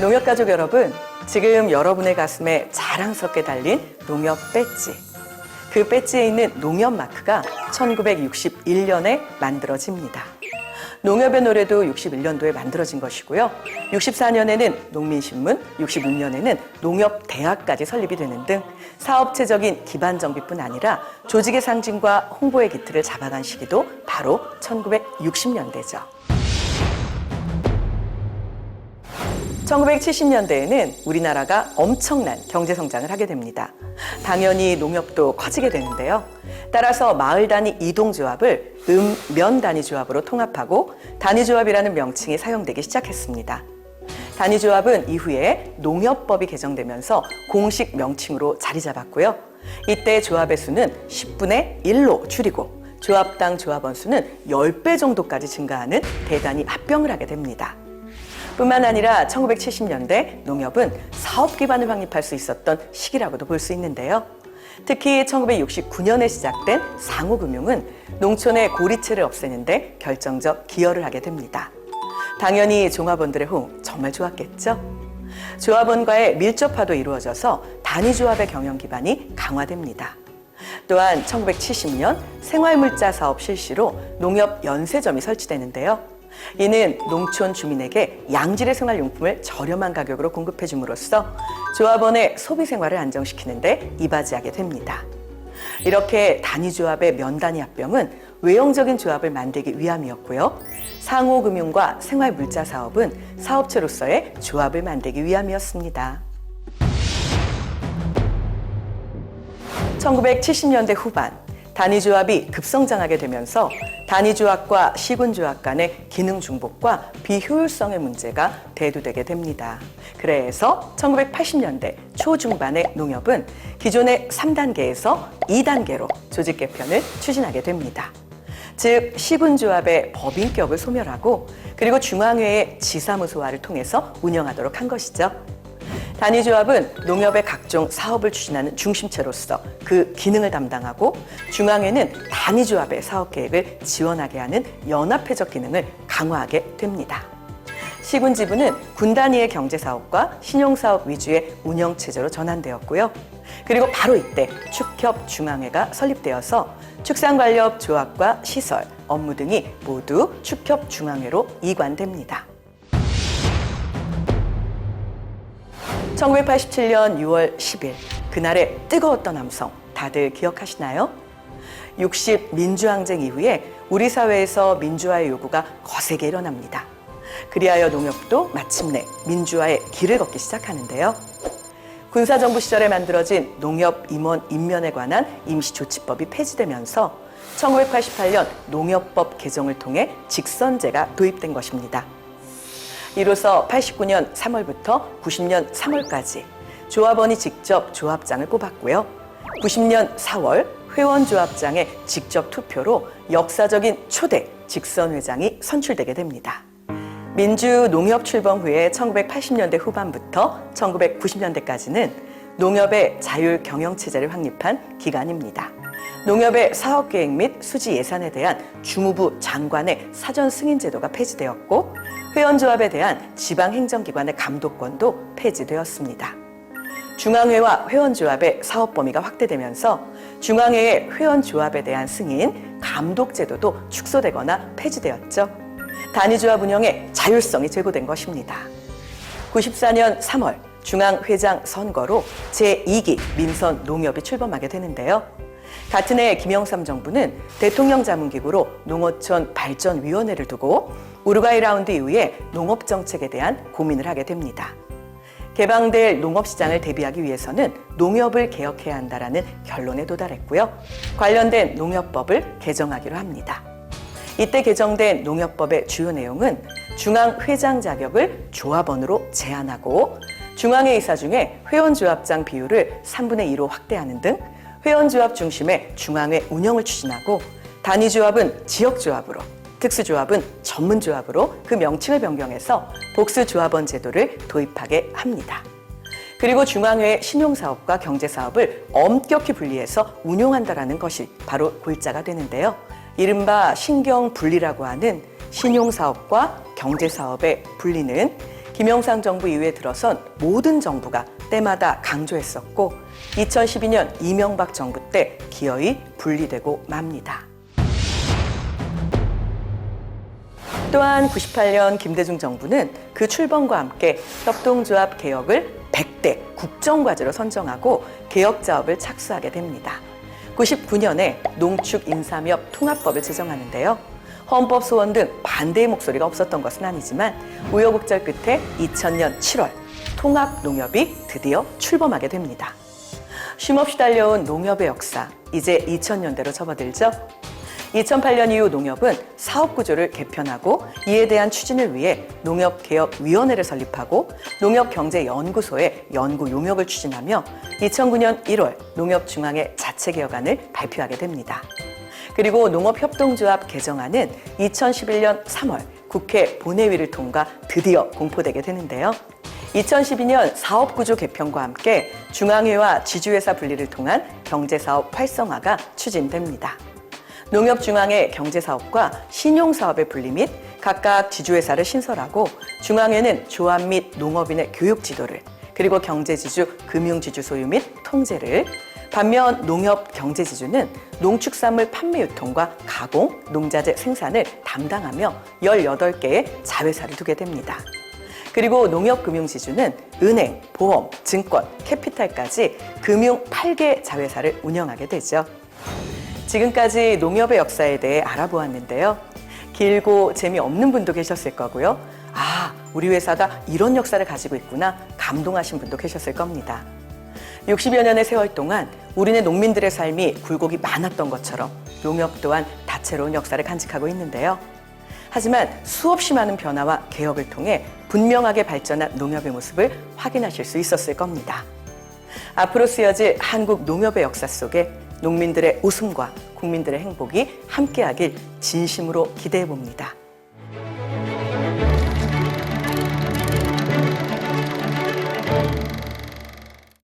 농협가족 여러분, 지금 여러분의 가슴에 자랑스럽게 달린 농협 배지. 그 배지에 있는 농협 마크가 1961년에 만들어집니다. 농협의 노래도 61년도에 만들어진 것이고요. 64년에는 농민신문, 66년에는 농협대학까지 설립이 되는 등 사업체적인 기반 정비뿐 아니라 조직의 상징과 홍보의 기틀을 잡아간 시기도 바로 1960년대죠. 1970년대에는 우리나라가 엄청난 경제 성장을 하게 됩니다. 당연히 농협도 커지게 되는데요. 따라서 마을 단위 이동조합을 면 단위 조합으로 통합하고 단위조합이라는 명칭이 사용되기 시작했습니다. 단위조합은 이후에 농협법이 개정되면서 공식 명칭으로 자리 잡았고요. 이때 조합의 수는 10분의 1로 줄이고 조합당 조합원 수는 10배 정도까지 증가하는 대단히 합병을 하게 됩니다. 뿐만 아니라 1970년대 농협은 사업 기반을 확립할 수 있었던 시기라고도 볼 수 있는데요. 특히 1969년에 시작된 상호금융은 농촌의 고리채를 없애는 데 결정적 기여를 하게 됩니다. 당연히 종합원들의 호응 정말 좋았겠죠? 조합원과의 밀접화도 이루어져서 단위조합의 경영 기반이 강화됩니다. 또한 1970년 생활물자 사업 실시로 농협 연세점이 설치되는데요. 이는 농촌 주민에게 양질의 생활용품을 저렴한 가격으로 공급해 줌으로써 조합원의 소비 생활을 안정시키는 데 이바지하게 됩니다. 이렇게 단위조합의 면단위 합병은 외형적인 조합을 만들기 위함이었고요. 상호금융과 생활물자 사업은 사업체로서의 조합을 만들기 위함이었습니다. 1970년대 후반 단위조합이 급성장하게 되면서 단위조합과 시군조합 간의 기능 중복과 비효율성의 문제가 대두되게 됩니다. 그래서 1980년대 초중반의 농협은 기존의 3단계에서 2단계로 조직 개편을 추진하게 됩니다. 즉 시군조합의 법인격을 소멸하고 그리고 중앙회의 지사무소화를 통해서 운영하도록 한 것이죠. 단위조합은 농협의 각종 사업을 추진하는 중심체로서 그 기능을 담당하고 중앙에는 단위조합의 사업계획을 지원하게 하는 연합회적 기능을 강화하게 됩니다. 시군지부는 군 단위의 경제사업과 신용사업 위주의 운영체제로 전환되었고요. 그리고 바로 이때 축협중앙회가 설립되어서 축산관리업 조합과 시설, 업무 등이 모두 축협중앙회로 이관됩니다. 1987년 6월 10일, 그날의 뜨거웠던 함성 다들 기억하시나요? 60 민주항쟁 이후에 우리 사회에서 민주화의 요구가 거세게 일어납니다. 그리하여 농협도 마침내 민주화의 길을 걷기 시작하는데요. 군사정부 시절에 만들어진 농협 임원 임면에 관한 임시조치법이 폐지되면서 1988년 농협법 개정을 통해 직선제가 도입된 것입니다. 이로써 89년 3월부터 90년 3월까지 조합원이 직접 조합장을 뽑았고요. 90년 4월 회원조합장의 직접 투표로 역사적인 초대 직선회장이 선출되게 됩니다. 민주농협 출범 후에 1980년대 후반부터 1990년대까지는 농협의 자율경영체제를 확립한 기간입니다. 농협의 사업계획 및 수지 예산에 대한 주무부 장관의 사전 승인 제도가 폐지되었고 회원조합에 대한 지방행정기관의 감독권도 폐지되었습니다. 중앙회와 회원조합의 사업 범위가 확대되면서 중앙회의 회원조합에 대한 승인, 감독 제도도 축소되거나 폐지되었죠. 단위조합 운영의 자율성이 제고된 것입니다. 94년 3월 중앙회장 선거로 제2기 민선 농협이 출범하게 되는데요. 같은 해 김영삼 정부는 대통령 자문기구로 농어촌 발전위원회를 두고 우루과이 라운드 이후에 농업정책에 대한 고민을 하게 됩니다. 개방될 농업시장을 대비하기 위해서는 농협을 개혁해야 한다는 결론에 도달했고요. 관련된 농협법을 개정하기로 합니다. 이때 개정된 농협법의 주요 내용은 중앙회장 자격을 조합원으로 제한하고 중앙회 이사 중에 회원조합장 비율을 3분의 2로 확대하는 등 회원조합 중심의 중앙회 운영을 추진하고 단위조합은 지역조합으로, 특수조합은 전문조합으로 그 명칭을 변경해서 복수조합원 제도를 도입하게 합니다. 그리고 중앙회의 신용사업과 경제사업을 엄격히 분리해서 운용한다는 것이 바로 골자가 되는데요. 이른바 신경분리라고 하는 신용사업과 경제사업의 분리는 김영삼 정부 이후에 들어선 모든 정부가 때마다 강조했었고 2012년 이명박 정부 때 기어이 분리되고 맙니다. 또한 98년 김대중 정부는 그 출범과 함께 협동조합 개혁을 100대 국정과제로 선정하고 개혁자업을 착수하게 됩니다. 99년에 농축임산협 통합법을 제정하는데요. 헌법 소원 등 반대의 목소리가 없었던 것은 아니지만 우여곡절 끝에 2000년 7월 통합농협이 드디어 출범하게 됩니다. 쉼없이 달려온 농협의 역사, 이제 2000년대로 접어들죠. 2008년 이후 농협은 사업구조를 개편하고 이에 대한 추진을 위해 농협개혁위원회를 설립하고 농협경제연구소에 연구용역을 추진하며 2009년 1월 농협중앙회 자체개혁안을 발표하게 됩니다. 그리고 농업협동조합 개정안은 2011년 3월 국회 본회의를 통과 드디어 공포되게 되는데요. 2012년 사업구조 개편과 함께 중앙회와 지주회사 분리를 통한 경제사업 활성화가 추진됩니다. 농협중앙회 경제사업과 신용사업의 분리 및 각각 지주회사를 신설하고 중앙회는 조합 및 농업인의 교육 지도를 그리고 경제지주, 금융지주 소유 및 통제를 반면 농협경제지주는 농축산물 판매 유통과 가공, 농자재 생산을 담당하며 18개의 자회사를 두게 됩니다. 그리고 농협금융지주는 은행, 보험, 증권, 캐피탈까지 금융 8개 자회사를 운영하게 되죠. 지금까지 농협의 역사에 대해 알아보았는데요. 길고 재미없는 분도 계셨을 거고요. 아, 우리 회사가 이런 역사를 가지고 있구나 감동하신 분도 계셨을 겁니다. 60여 년의 세월 동안 우리네 농민들의 삶이 굴곡이 많았던 것처럼 농협 또한 다채로운 역사를 간직하고 있는데요. 하지만 수없이 많은 변화와 개혁을 통해 분명하게 발전한 농협의 모습을 확인하실 수 있었을 겁니다. 앞으로 쓰여질 한국 농협의 역사 속에 농민들의 웃음과 국민들의 행복이 함께하길 진심으로 기대해 봅니다.